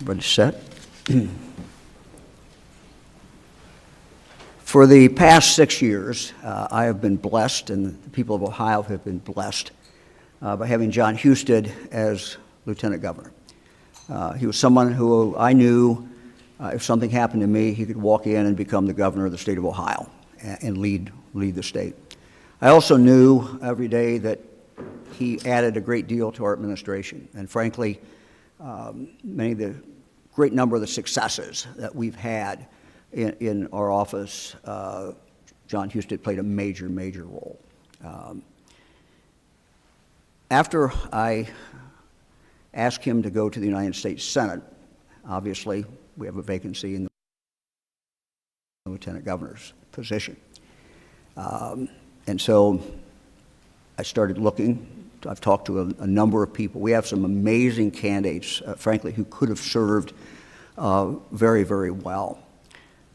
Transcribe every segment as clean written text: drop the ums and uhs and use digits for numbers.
Everybody set? For the past 6 years, I have been blessed, and the people of Ohio have been blessed by having John Husted as Lieutenant Governor. He was someone who I knew if something happened to me, he could walk in and become the governor of the state of Ohio and lead the state. I also knew every day that he added a great deal to our administration, and frankly, great number of the successes that we've had in our office, John Husted played a major role. After I asked him to go to the United States Senate, obviously we have a vacancy in the lieutenant governor's position. And so I started looking. I've talked to a number of people. We have some amazing candidates, frankly, who could have served very well.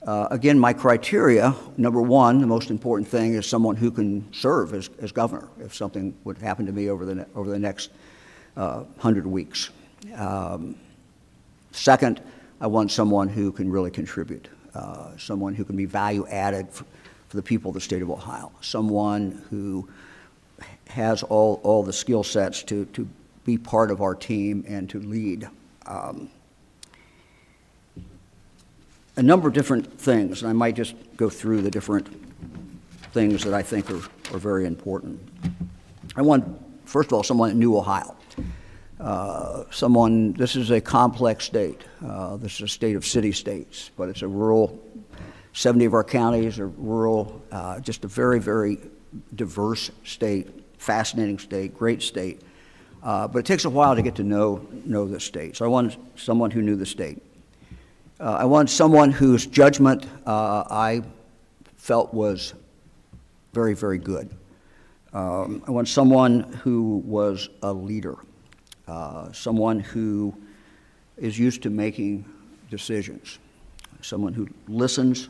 Again, my criteria, number one, the most important thing is someone who can serve as governor if something would happen to me over the next 100 weeks. Second, I want someone who can really contribute, someone who can be value added for the people of the state of Ohio, someone who has all the skill sets to be part of our team and to lead. A number of different things, and I might just go through the different things that I think are very important. I want, first of all, someone that knew Ohio. This is a complex state. This is a state of city-states, but it's a rural, 70 of our counties are rural, just a very diverse state, fascinating state, great state. But it takes a while to get to know the state. So I wanted someone who knew the state. I wanted someone whose judgment I felt was very good. I want someone who was a leader, someone who is used to making decisions, someone who listens,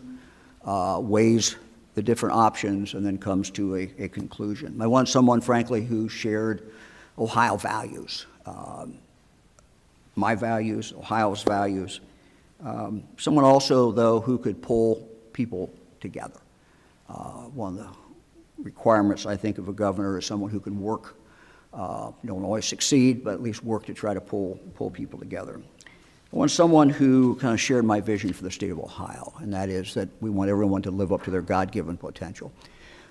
weighs the different options, and then comes to a conclusion. I want someone, frankly, who shared Ohio values, my values, Ohio's values. Someone also, though, who could pull people together. One of the requirements, I think, of a governor is someone who can work, don't always succeed, but at least work to try to pull people together. I want someone who kind of shared my vision for the state of Ohio, and that is that we want everyone to live up to their God-given potential.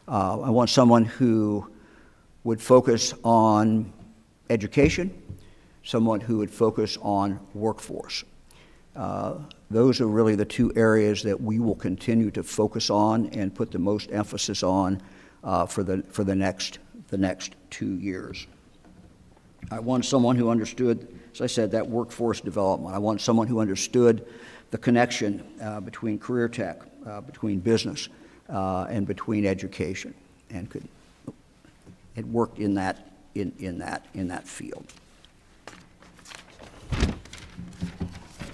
I want someone who would focus on education, someone who would focus on workforce. Those are really the two areas that we will continue to focus on and put the most emphasis on for the next 2 years. I want someone who understood, as I said, that workforce development. I want someone who understood the connection between career tech, between business, and between education, and had worked in that field.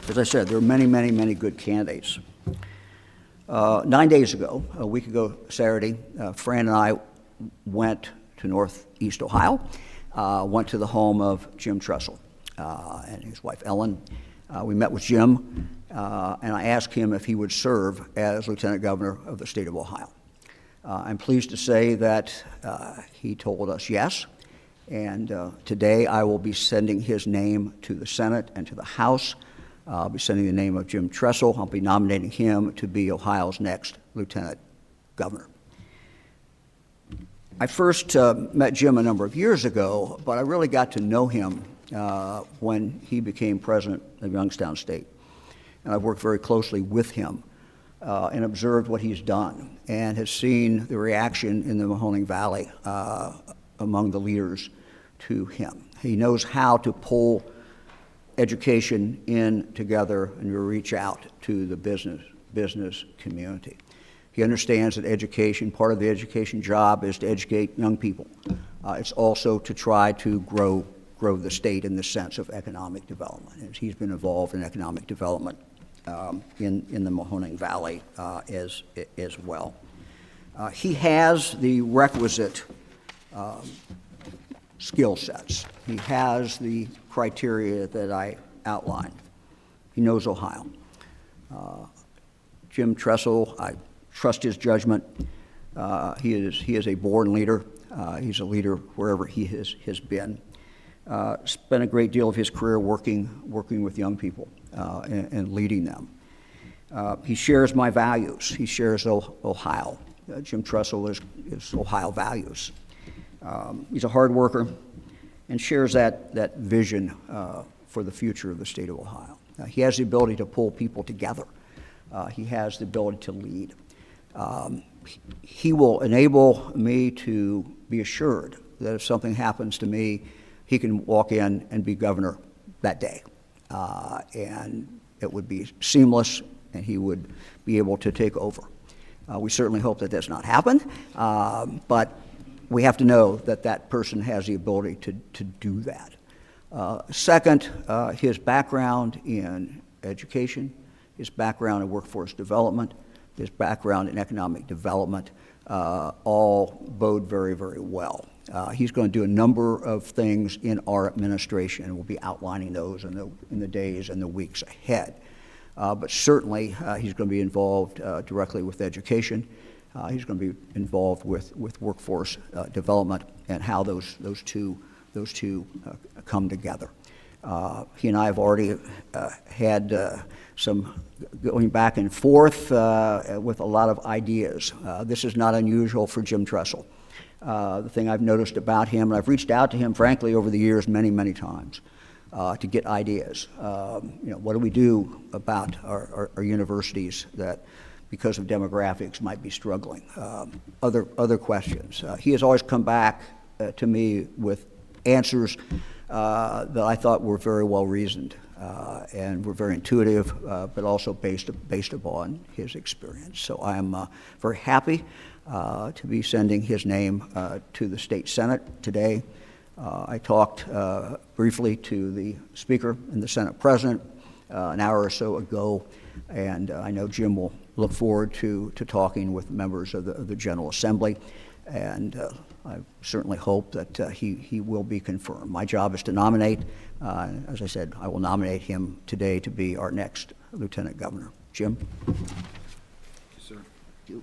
As I said, there are many good candidates. 9 days ago, a week ago Saturday, Fran and I went to Northeast Ohio, went to the home of Jim Tressel and his wife Ellen. We met with Jim, and I asked him if he would serve as Lieutenant Governor of the state of Ohio. I'm pleased to say that he told us yes, and today I will be sending his name to the Senate and to the House. I'll be sending the name of Jim Tressel. I'll be nominating him to be Ohio's next Lieutenant Governor. I first met Jim a number of years ago, but I really got to know him when he became president of Youngstown State. And I've worked very closely with him and observed what he's done and has seen the reaction in the Mahoning Valley among the leaders to him. He knows how to pull education in together and to reach out to the business community. He understands that education, part of the education job is to educate young people. It's also to try to grow the state in the sense of economic development. And he's been involved in economic development in the Mahoning Valley as well. He has the requisite skill sets. He has the criteria that I outlined. He knows Ohio. Jim Tressel, I trust his judgment. He is a born leader. He's a leader wherever he has been. Spent a great deal of his career working with young people and leading them. He shares my values. He shares Ohio. Jim Tressel is Ohio values. He's a hard worker and shares that vision for the future of the state of Ohio. He has the ability to pull people together. He has the ability to lead. He will enable me to be assured that if something happens to me, he can walk in and be governor that day. And it would be seamless, and he would be able to take over. We certainly hope that does not happen, but we have to know that that person has the ability to do that. Second, his background in education, his background in workforce development, his background in economic development, all bode very, very well. He's going to do a number of things in our administration, and we'll be outlining those in the days and the weeks ahead. But certainly, he's going to be involved directly with education. He's going to be involved with workforce development and how those two come together. He and I have already had some going back and forth with a lot of ideas. This is not unusual for Jim Tressel. The thing I've noticed about him, and I've reached out to him, frankly, over the years many, many times to get ideas. What do we do about our universities that, because of demographics, might be struggling? Other questions. He has always come back to me with answers that I thought were very well reasoned and were very intuitive, but also based upon his experience. So I am very happy to be sending his name to the state Senate today. I talked briefly to the Speaker and the Senate President an hour or so ago, and I know Jim will look forward to talking with members of the General Assembly, and I certainly hope that he will be confirmed. My job is to nominate. As I said, I will nominate him today to be our next Lieutenant Governor. Jim? Yes, sir. Thank you.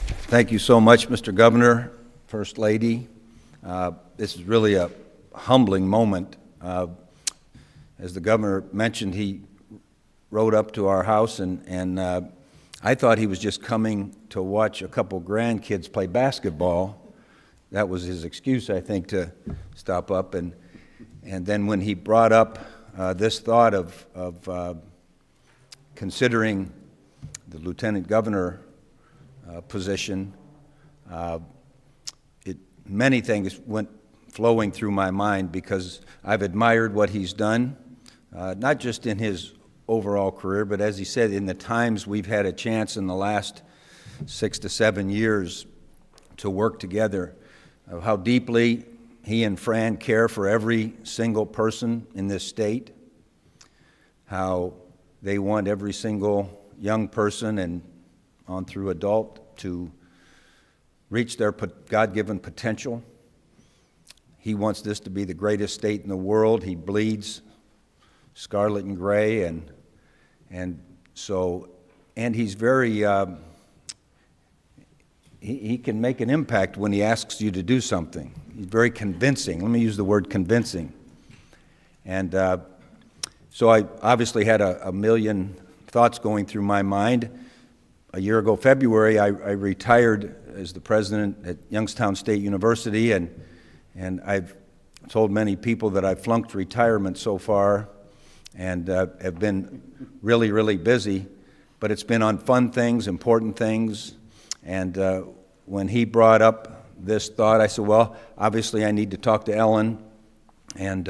Thank you so much, Mr. Governor, First Lady. This is really a humbling moment. As the governor mentioned, he rode up to our house, and I thought he was just coming to watch a couple grandkids play basketball. That was his excuse, I think, to stop up. And then when he brought up this thought of considering the lieutenant governor position, many things went flowing through my mind because I've admired what he's done, not just in his overall career, but as he said, in the times we've had a chance in the last 6 to 7 years to work together, how deeply he and Fran care for every single person in this state, how they want every single young person and on through adult to reach their God-given potential. He wants this to be the greatest state in the world. He bleeds scarlet and gray, and he's very he can make an impact when he asks you to do something. He's very convincing. Let me use the word convincing. And so I obviously had a million thoughts going through my mind. A year ago, February, I retired as the president at Youngstown State University, and I've told many people that I've flunked retirement so far and have been really, really busy, but it's been on fun things, important things. And when he brought up this thought, I said, well, obviously I need to talk to Ellen. And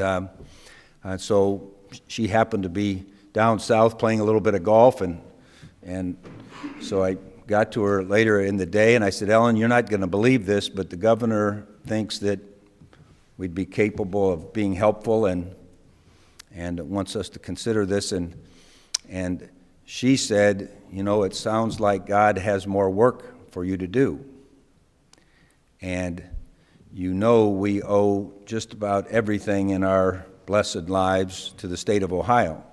so she happened to be down south playing a little bit of golf, and so I got to her later in the day, and I said, Ellen, you're not going to believe this, but the governor thinks that we'd be capable of being helpful and wants us to consider this. And she said, you know, it sounds like God has more work for you to do. And you know we owe just about everything in our blessed lives to the state of Ohio.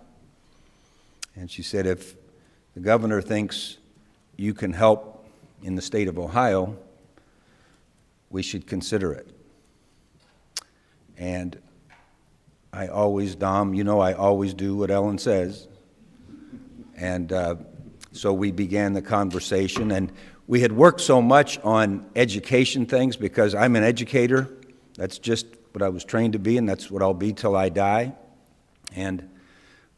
And she said, if the governor thinks you can help in the state of Ohio, we should consider it. And I always, Dom, you know I always do what Ellen says. And so we began the conversation, and we had worked so much on education things because I'm an educator. That's just what I was trained to be, and that's what I'll be till I die. And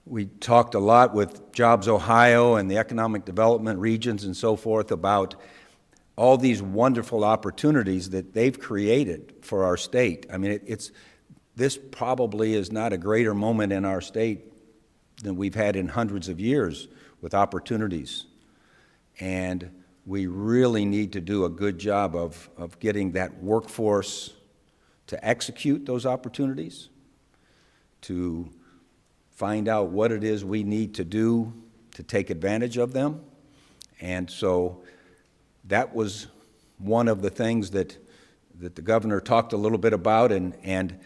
we talked a lot with JobsOhio and the economic development regions and so forth about all these wonderful opportunities that they've created for our state. I mean, this probably is not a greater moment in our state than we've had in hundreds of years with opportunities. And we really need to do a good job of getting that workforce to execute those opportunities, to find out what it is we need to do to take advantage of them. And so that was one of the things that the governor talked a little bit about, and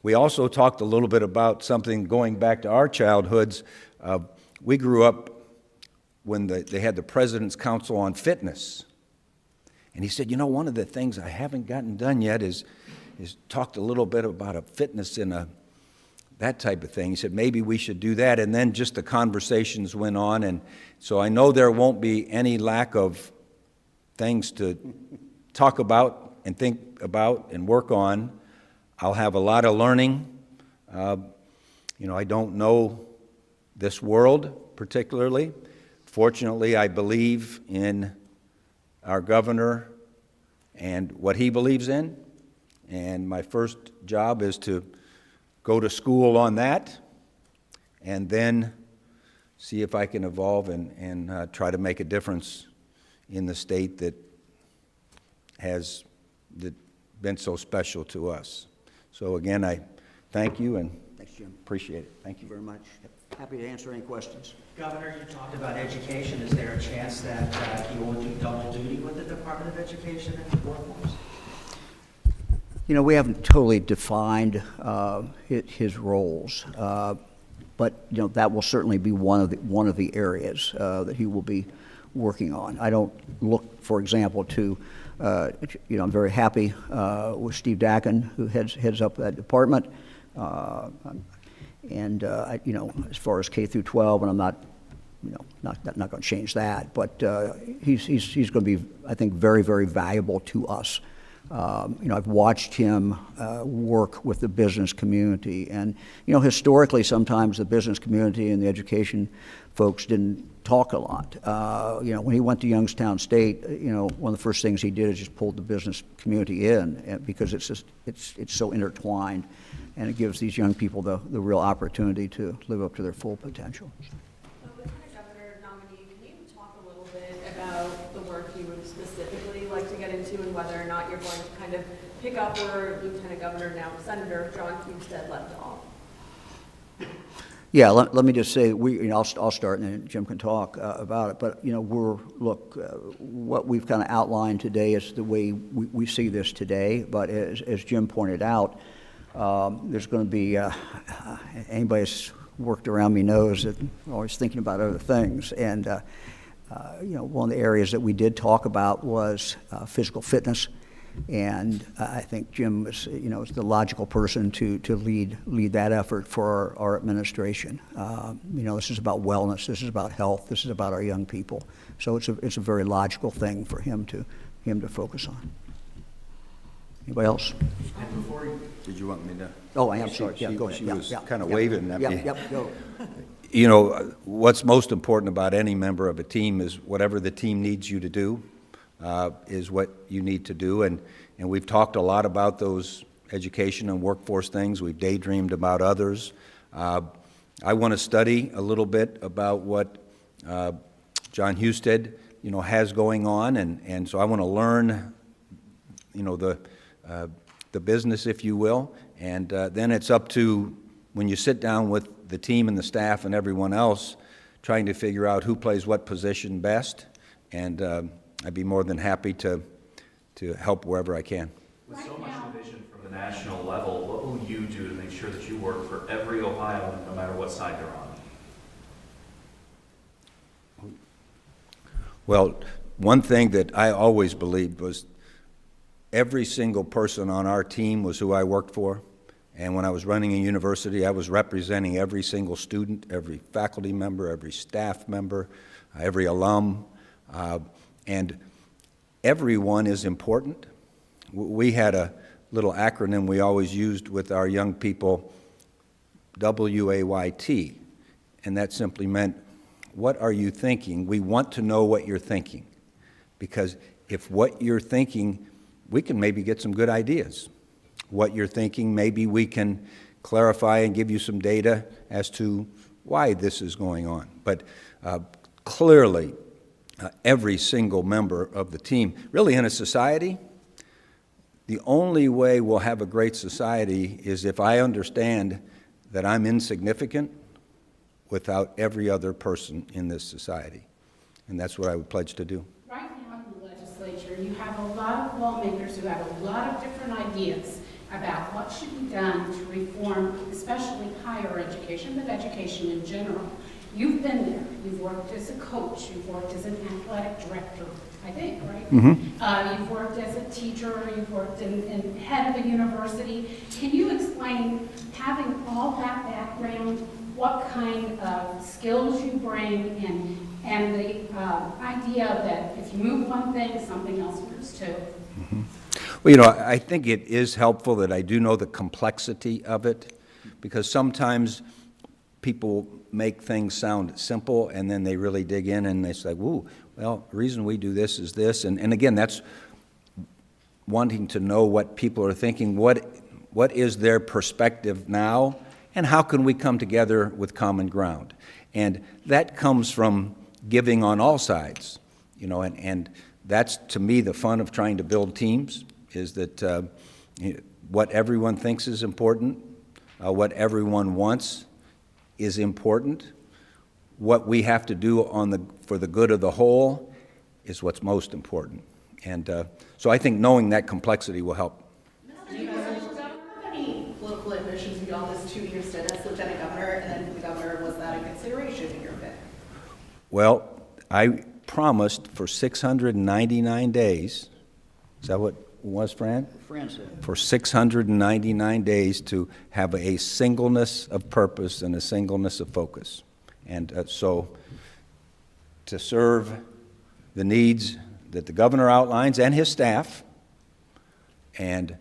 we also talked a little bit about something going back to our childhoods. We grew up when they had the President's Council on Fitness. And he said, you know, one of the things I haven't gotten done yet is talked a little bit about a fitness in that type of thing. He said, maybe we should do that. And then just the conversations went on. And so I know there won't be any lack of things to talk about and think about and work on. I'll have a lot of learning. You know, I don't know this world particularly. Fortunately, I believe in our governor and what he believes in. And my first job is to go to school on that and then see if I can evolve and try to make a difference in the state that has been so special to us. So again, I thank you and Thanks, Jim. appreciate it. Thank you Very much. Happy to answer any questions. Governor, you talked about education. Is there a chance that you will do double duty with the Department of Education and the workforce? You know, we haven't totally defined his roles, but you know that will certainly be one of the areas that he will be working on. I don't look, for example, to you know, I'm very happy with Steve Dakin, who heads up that department, and you know, as far as K through 12, and I'm not, you know, not going to change that, but he's going to be, I think, very, very valuable to us. You know, I've watched him work with the business community, and you know, historically, sometimes the business community and the education folks didn't talk a lot. You know, when he went to Youngstown State, you know, one of the first things he did is just pulled the business community in, because it's so intertwined, and it gives these young people the real opportunity to live up to their full potential. Lieutenant Governor nominee, can you talk a little bit about the work you would specifically like to get into, and whether or not you're going to kind of pick up where Lieutenant Governor, now Senator John Husted, left off? Yeah, let me just say, you know, I'll start and then Jim can talk about it. But, you know, what we've kind of outlined today is the way we see this today. But as Jim pointed out, there's going to be, anybody who's worked around me knows that I'm always thinking about other things. And, you know, one of the areas that we did talk about was physical fitness. And I think Jim is, you know, is the logical person to lead that effort for our administration. You know, this is about wellness. This is about health. This is about our young people. So it's a very logical thing for him to focus on. Anybody else? And before you, Did you want me to? Oh, I am sorry. Yeah, go ahead. She Yeah, was yeah, kind of yeah. waving at me. Yep, go. You know, what's most important about any member of a team is whatever the team needs you to do is what you need to do. And we've talked a lot about those education and workforce things. We've daydreamed about others. I want to study a little bit about what John Husted, you know, has going on. And so I want to learn, you know, the business, if you will. And then it's up to, when you sit down with the team and the staff and everyone else, trying to figure out who plays what position best. And I'd be more than happy to help wherever I can. with so much division from the national level, what will you do to make sure that you work for every Ohioan, no matter what side they're on? Well, one thing that I always believed was every single person on our team was who I worked for. And when I was running a university, I was representing every single student, every faculty member, every staff member, every alum. And everyone is important. We had a little acronym we always used with our young people, WAYT, and that simply meant, what are you thinking? We want to know what you're thinking, because if what you're thinking, we can maybe get some good ideas. What you're thinking, maybe we can clarify and give you some data as to why this is going on. But clearly, every single member of the team, really in a society, the only way we'll have a great society is if I understand that I'm insignificant without every other person in this society. And that's what I would pledge to do. Right now in the legislature, you have a lot of lawmakers who have a lot of different ideas about what should be done to reform, especially higher education, but education in general. You've been there. You've worked as a coach. You've worked as an athletic director, I think, right? Mm-hmm. You've worked as a teacher. You've worked in head of a university. Can you explain, having all that background, what kind of skills you bring and the idea that if you move one thing, something else moves too? Mm-hmm. Well, you know, I think it is helpful that I do know the complexity of it, because sometimes people make things sound simple and then they really dig in and they say, woo, well, the reason we do this is this. And again, that's wanting to know what people are thinking, what is their perspective now, and how can we come together with common ground. And that comes from giving on all sides, you know, and that's, to me, the fun of trying to build teams, is that what everyone thinks is important, what everyone wants is important. What we have to do for the good of the whole is what's most important. And so I think knowing that complexity will help. Do you have any political ambitions beyond this 2-year stint as lieutenant governor, and then the governor, was that a consideration in your pick? Well, I promised for 699 days, is that what it was, Fran? Fran said. For 699 days to have a singleness of purpose and a singleness of focus. And so to serve the needs that the governor outlines and his staff, and,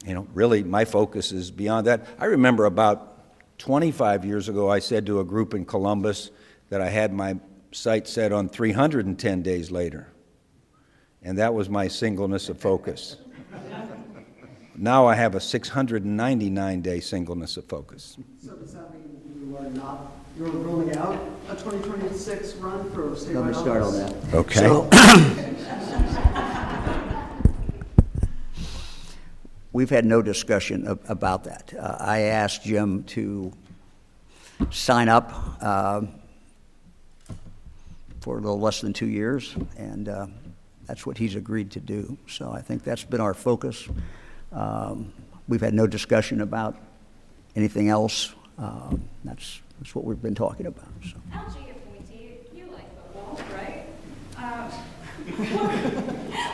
you know, really my focus is beyond that. I remember about 25 years ago, I said to a group in Columbus that I had my sight set on 310 days later. And that was my singleness of focus. Now I have a 699-day singleness of focus. So does that mean you're ruling out a 2026 run for statewide Let me start on office? that. Okay. So, we've had no discussion about that. I asked Jim to sign up for a little less than 2 years, and that's what he's agreed to do. So I think that's been our focus. We've had no discussion about anything else. That's what we've been talking about. So. LG appointee, you like football, right?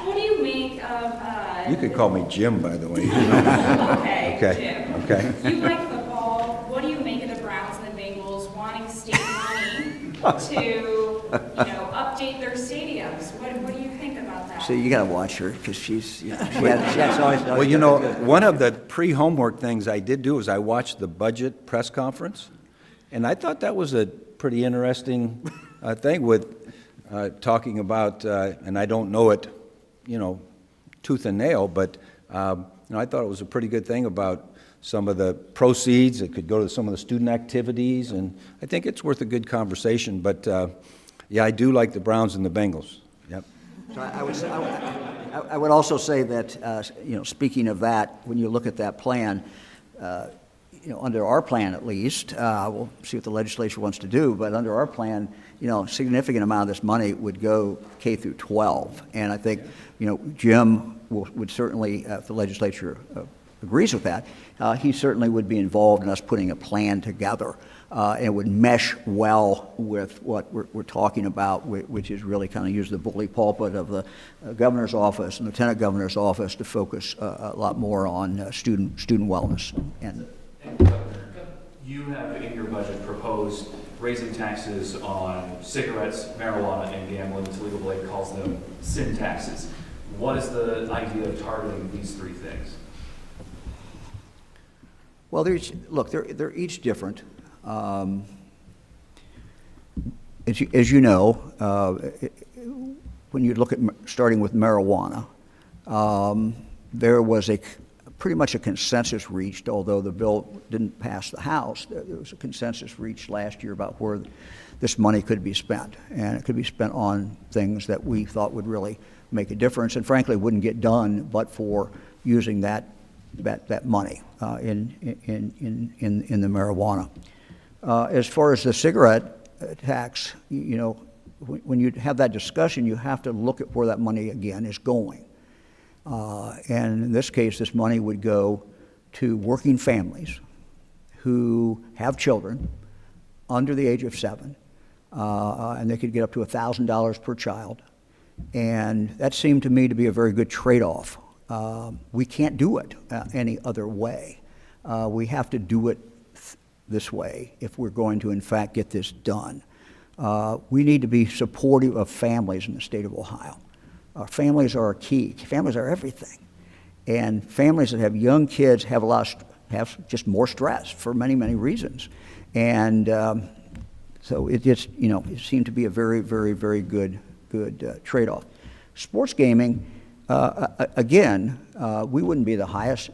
What do you make of... You could call me Jim, by the way. Okay, Okay, Jim. okay. You like football. What do you make of the Browns and the Bengals wanting state money to, update their stadiums? What do you think about that? So you got to watch her because she's always. Well, one of the pre-homework things I did do is I watched the budget press conference, and I thought that was a pretty interesting thing with talking about, and I don't know it, tooth and nail, but I thought it was a pretty good thing about some of the proceeds that could go to some of the student activities, and I think it's worth a good conversation. But yeah, I do like the Browns and the Bengals. Yep. So I would also say that, speaking of that, when you look at that plan, under our plan at least, we'll see what the legislature wants to do, but under our plan, a significant amount of this money would go K through 12. And I think, Jim would certainly, if the legislature agrees with that, he certainly would be involved in us putting a plan together. And it would mesh well with what we're talking about, which is really kind of use the bully pulpit of the governor's office and lieutenant governor's office to focus a lot more on student wellness. And you have in your budget proposed raising taxes on cigarettes, marijuana, and gambling. Toledo Blake calls them sin taxes. What is the idea of targeting these three things? well, they're each different. As you know, when you look at starting with marijuana, there was pretty much a consensus reached, although the bill didn't pass the House. There was a consensus reached last year about where this money could be spent, and it could be spent on things that we thought would really make a difference, and frankly wouldn't get done but for using that money in the marijuana. As far as the cigarette tax, you know, when you have that discussion, you have to look at where that money again is going. And in this case, this money would go to working families who have children under the age of 7, and they could get up to $1,000 per child. And that seemed to me to be a very good trade-off. We can't do it any other way. We have to do it this way if we're going to, in fact, get this done. We need to be supportive of families in the state of Ohio. Families are key. Families are everything. And families that have young kids have have just more stress for many, many reasons. And so it just, you know, it seemed to be a very, very, very good trade-off. Sports gaming, again, we wouldn't be the highest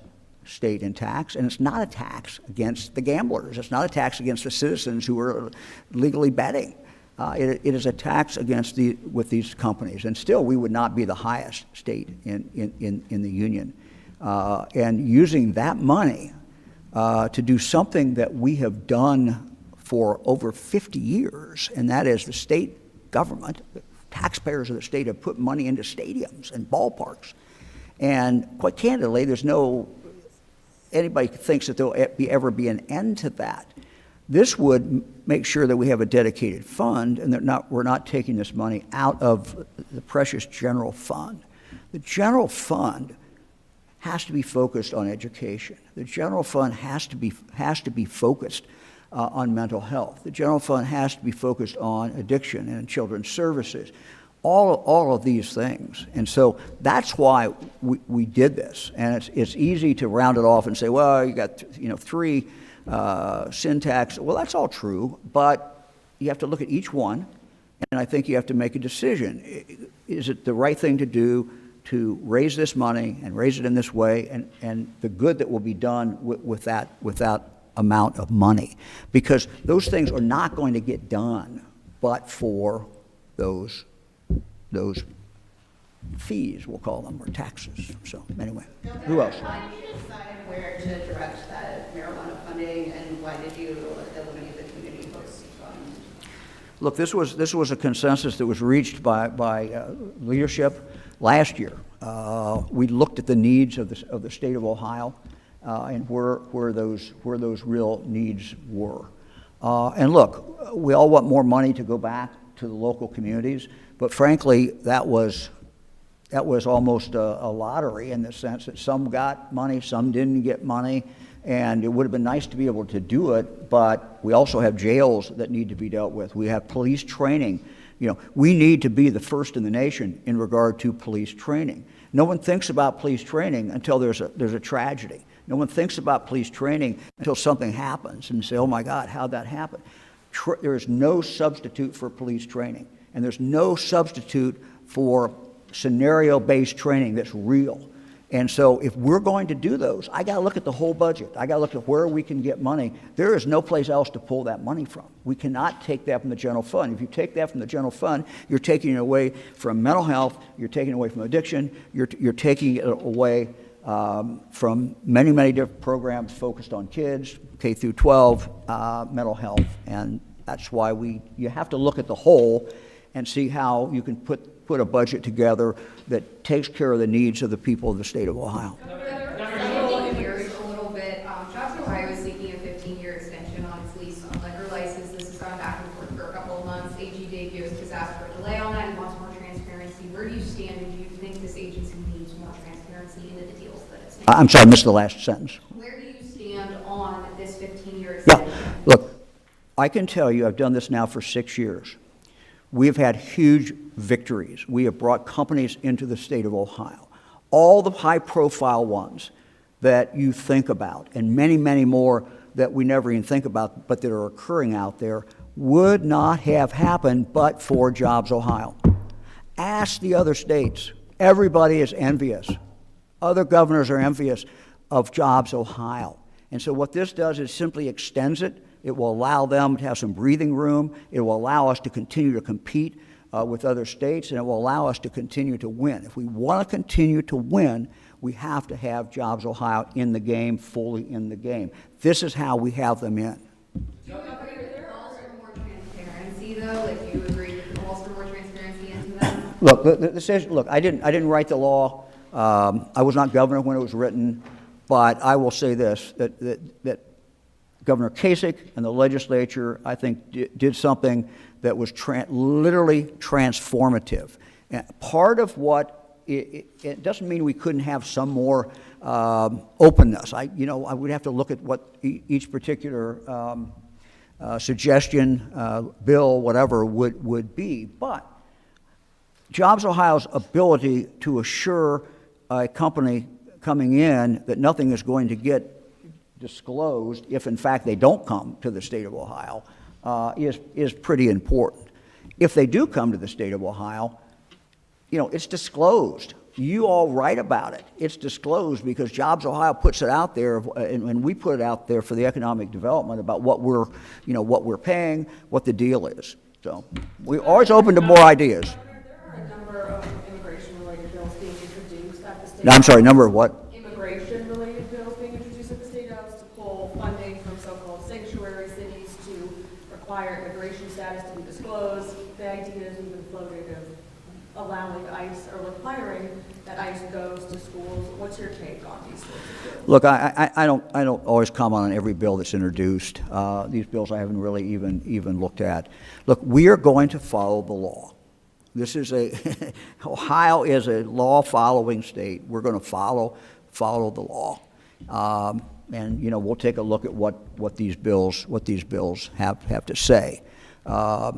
state in tax, and it's not a tax against the gamblers. It's not a tax against the citizens who are legally betting. It is a tax against with these companies, and still we would not be the highest state in the union. And using that money to do something that we have done for over 50 years, and that is the state government, the taxpayers of the state have put money into stadiums and ballparks. And quite candidly, anybody thinks that there'll ever be an end to that. This would make sure that we have a dedicated fund and that we're not taking this money out of the precious general fund. The general fund has to be focused on education. The general fund has to be focused on mental health. The general fund has to be focused on addiction and children's services. All of these things. And so that's why we did this. And it's easy to round it off and say, well, you got 3 sin tax. Well, that's all true, but you have to look at each one, and I think you have to make a decision. Is it the right thing to do to raise this money and raise it in this way, and the good that will be done with that amount of money? Because those things are not going to get done but for those fees, we'll call them, or taxes. So anyway, who else? Why did you decide where to direct that marijuana funding, and why did you eliminate the community host fund? Look, this was a consensus that was reached by leadership last year. We looked at the needs of the state of Ohio and where those real needs were. And look, we all want more money to go back to the local communities, but frankly, that was almost a lottery in the sense that some got money, some didn't get money, and it would have been nice to be able to do it, but we also have jails that need to be dealt with. We have police training. You know, we need to be the first in the nation in regard to police training. No one thinks about police training until there's a tragedy. No one thinks about police training until something happens and say, oh my God, how'd that happen? There is no substitute for police training, and there's no substitute for scenario-based training that's real. And so if we're going to do those, I got to look at the whole budget. I got to look at where we can get money. There is no place else to pull that money from. We cannot take that from the general fund. If you take that from the general fund, you're taking it away from mental health, you're taking it away from addiction, you're taking it away from many, many different programs focused on kids, K through 12, mental health. And that's why you have to look at the whole and see how you can put a budget together that takes care of the needs of the people of the state of Ohio. Several asked for a delay on that and wants more transparency. Where do you stand, and do you think this agency needs more transparency into the deals that it's making? I'm sorry, I missed the last sentence. Where do you stand on this 15-year Yeah, extension? look, I can tell you, I've done this now for 6 years. We've had huge victories. We have brought companies into the state of Ohio. All the high-profile ones that you think about, and many, many more that we never even think about, but that are occurring out there, would not have happened but for JobsOhio. Ask the other states. Everybody is envious. Other governors are envious of JobsOhio. And so what this does is simply extends it. It will allow them to have some breathing room. It will allow us to continue to compete with other states, and it will allow us to continue to win. If we want to continue to win, we have to have JobsOhio in the game, fully in the game. This is how we have them in. Do you agree with the calls for more transparency, though? Like, do you agree with the calls for more transparency into them? Look, I didn't write the law. I was not governor when it was written, but I will say this, that Governor Kasich and the legislature, I think, did something that was literally transformative. And part of what, it doesn't mean we couldn't have some more openness. I would have to look at what each particular suggestion, bill, whatever, would be. But JobsOhio's ability to assure a company coming in that nothing is going to get disclosed if in fact they don't come to the state of Ohio is pretty important. If they do come to the state of Ohio, it's disclosed. You all write about it. It's disclosed because JobsOhio puts it out there, and we put it out there for the economic development about what we're paying, what the deal is. So we're always open to more ideas. There are a number of immigration-related bills being introduced at the state. Now, I'm sorry, number of what? Immigration-related bills being introduced at the state house to pull funding from so-called sanctuary cities to require immigration status to be disclosed. The idea is even floated of allowing ICE or requiring that ICE goes to schools. What's your take on these sorts of bills? Look, I don't always comment on every bill that's introduced. These bills I haven't really even looked at. Look, we are going to follow the law. This is Ohio is a law-following state. We're going to follow the law, and we'll take a look at what these bills have to say. I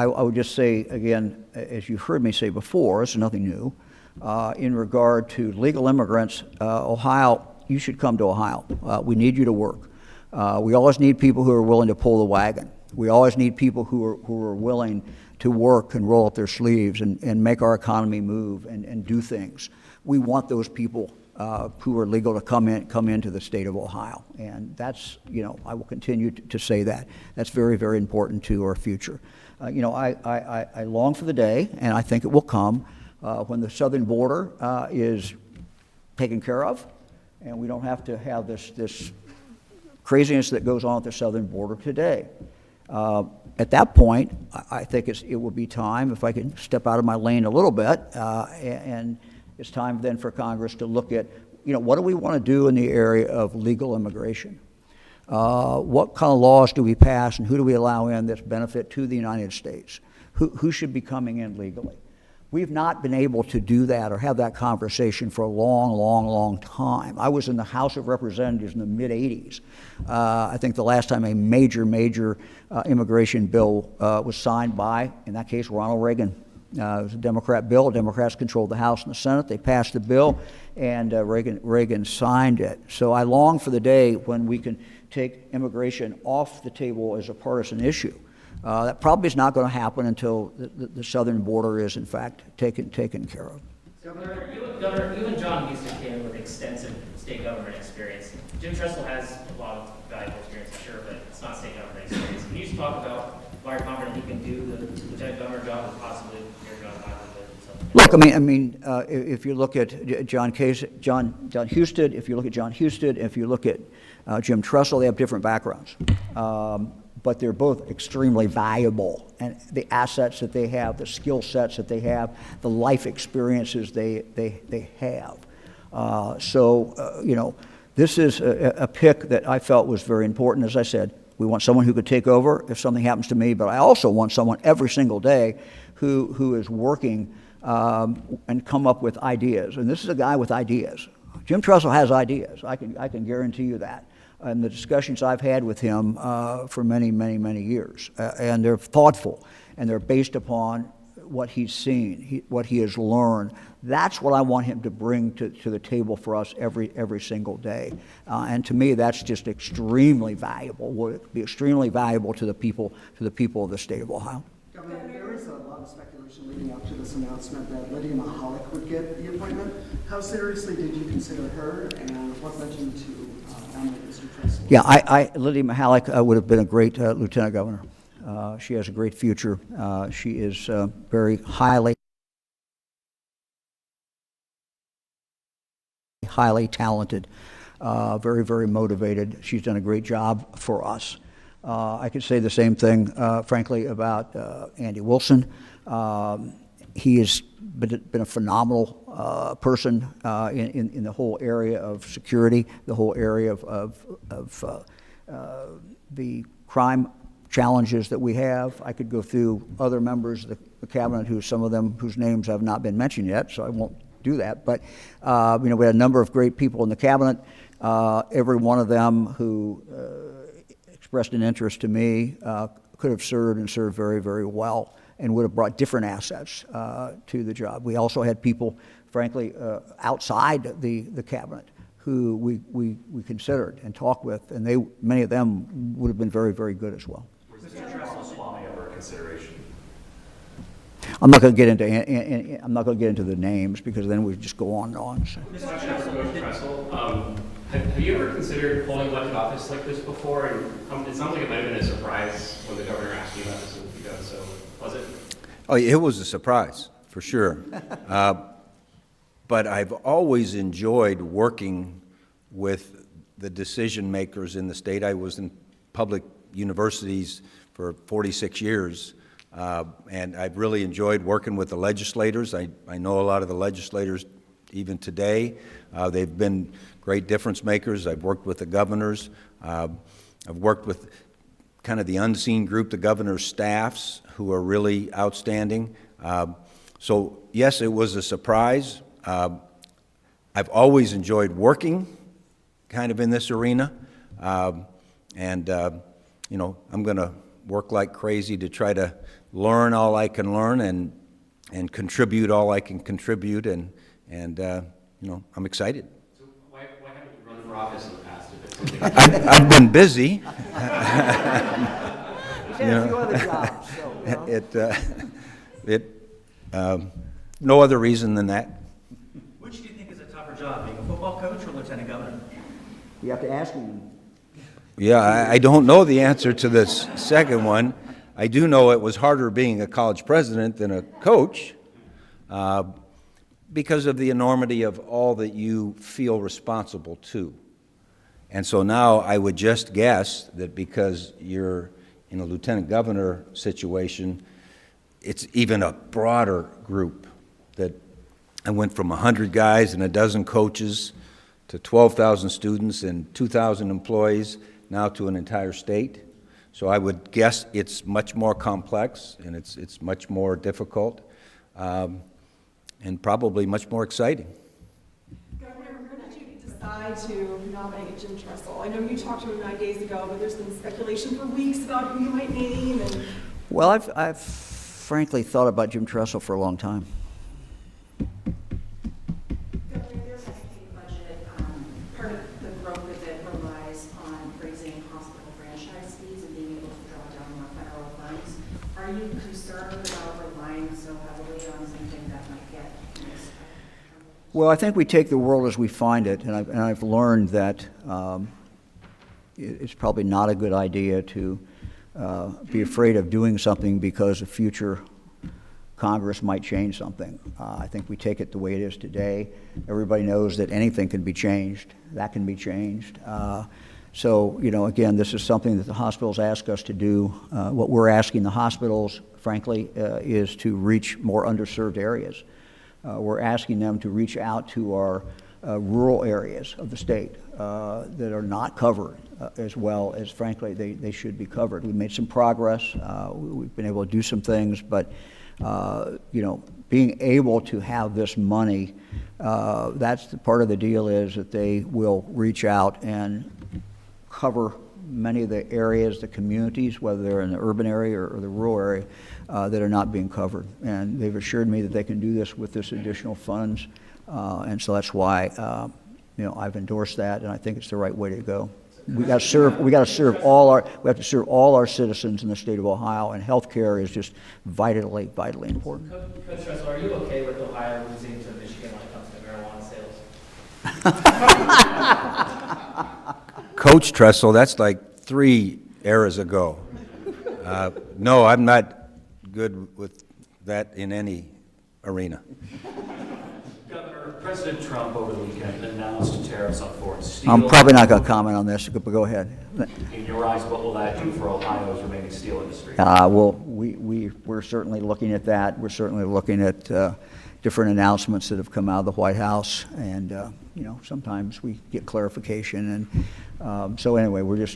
would just say again, as you've heard me say before, it's nothing new. In regard to legal immigrants, Ohio, you should come to Ohio. We need you to work. We always need people who are willing to pull the wagon. We always need people who are willing to work and roll up their sleeves and make our economy move and do things. We want those people who are legal to come into the state of Ohio. And that's, I will continue to say that. That's very, very important to our future. I long for the day, and I think it will come, when the southern border is taken care of, and we don't have to have this craziness that goes on at the southern border today. At that point, I think it will be time, if I can step out of my lane a little bit, and it's time then for Congress to look at, what do we want to do in the area of legal immigration? What kind of laws do we pass, and who do we allow in that's benefit to the United States? Who should be coming in legally? We've not been able to do that or have that conversation for a long, long, long time. I was in the House of Representatives in the mid-'80s. I think the last time a major immigration bill was signed by, in that case, Ronald Reagan. It was a Democrat bill. Democrats controlled the House and the Senate. They passed the bill, and Reagan signed it. So I long for the day when we can take immigration off the table as a partisan issue. That probably is not going to happen until the southern border is, in fact, taken care of. Governor, you and John Houston came in with extensive state government experience. Jim Tressel has a lot of valuable experience, I'm sure, but it's not state government experience. Can you just talk about why you're confident he can do the lieutenant governor job and possibly your job either? Look, I mean, if you look at John Houston, if you look at John Houston, if you look at Jim Tressel, they have different backgrounds. But they're both extremely valuable, and the assets that they have, the skill sets that they have, the life experiences they have. This is a pick that I felt was very important. As I said, We want someone who could take over if something happens to me, but I also want someone every single day who is working and come up with ideas. And this is a guy with ideas. Jim Tressel has ideas. I can guarantee you that. And the discussions I've had with him for many, many, many years. And they're thoughtful, and they're based upon what he's seen, what he has learned. That's what I want him to bring to the table for us every single day. And to me, that's just extremely valuable. Would be extremely valuable to the people of the state of Ohio. Governor, there is a lot of speculation leading up to this announcement that Lydia Mahalik would get the appointment. How seriously did you consider her, and what led you to nominate Mr. Tressel? Yeah, Lydia Mahalik would have been a great lieutenant governor. She has a great future. She is very highly talented, very, very motivated. She's done a great job for us. I could say the same thing, frankly, about Andy Wilson. He has been a phenomenal person in the whole area of security, the whole area of the crime challenges that we have. I could go through other members of the cabinet, some of them whose names have not been mentioned yet, so I won't do that. But we had a number of great people in the cabinet. Every one of them who expressed an interest to me could have served and served very, very well, and would have brought different assets to the job. We also had people, frankly, outside the cabinet who we considered and talked with, and many of them would have been very, very good as well. Was Mr. Tressel Swami ever a consideration? I'm not going to get into the names, because then we just go on and on. So. Mr. Tressel, have you ever considered holding elected office like this before? And it sounds like it might have been a surprise when the governor asked you about this a week ago. So was it? Oh, it was a surprise, for sure. But I've always enjoyed working with the decision makers in the state. I was in public universities for 46 years, and I've really enjoyed working with the legislators. I know a lot of the legislators even today. They've been great difference makers. I've worked with the governors. I've worked with kind of the unseen group, the governor's staffs, who are really outstanding. So yes, it was a surprise. I've always enjoyed working kind of in this arena. And I'm going to work like crazy to try to learn all I can learn and contribute all I can contribute. And I'm excited. So why haven't you run for office in the past? I've been busy. He's had a few other jobs. So, no other reason than that. Which do you think is a tougher job, being a football coach or lieutenant governor? You have to ask him. Yeah, I don't know the answer to this second one. I do know it was harder being a college president than a coach because of the enormity of all that you feel responsible to. And so now I would just guess that because you're in a lieutenant governor situation, it's even a broader group. That I went from 100 guys and a dozen coaches to 12,000 students and 2,000 employees, now to an entire state. So I would guess it's much more complex, and it's much more difficult, and probably much more exciting. Governor, where did you decide to nominate Jim Tressel? I know you talked to him 9 days ago, but there's been speculation for weeks about who you might name. Well, I've frankly thought about Jim Tressel for a long time. Governor, their Medicaid budget, part of the growth of it relies on raising hospital franchise fees and being able to draw down more federal funds. Are you concerned about relying so heavily on something that might get missed? Well, I think we take the world as we find it, and I've learned that it's probably not a good idea to be afraid of doing something because a future Congress might change something. I think we take it the way it is today. Everybody knows that anything can be changed. That can be changed. So, again, this is something that the hospitals ask us to do. What we're asking the hospitals, frankly, is to reach more underserved areas. We're asking them to reach out to our rural areas of the state that are not covered as well as, frankly, they should be covered. We made some progress. We've been able to do some things, but you know, being able to have this money, that's the part of the deal is that they will reach out and cover many of the areas, the communities, whether they're in the urban area or the rural area, that are not being covered. And they've assured me that they can do this with this additional funds. And so that's why, you know, I've endorsed that, and I think it's the right way to go. We have to serve all our citizens in the state of Ohio, and healthcare is just vitally important. Coach Tressel, are you okay with Ohio losing to Michigan when it comes to marijuana sales? Coach Tressel, that's like 3 eras ago. No, I'm not good with that in any arena. Governor, President Trump over the weekend announced tariffs on foreign steel. I'm probably not going to comment on this, but go ahead. In your eyes, what will that do for Ohio's remaining steel industry? Well, we're certainly looking at that. We're certainly looking at different announcements that have come out of the White House, and you know, sometimes we get clarification, and so anyway, we're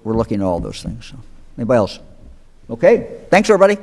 looking at all those things. So. Anybody else? Okay. Thanks, everybody.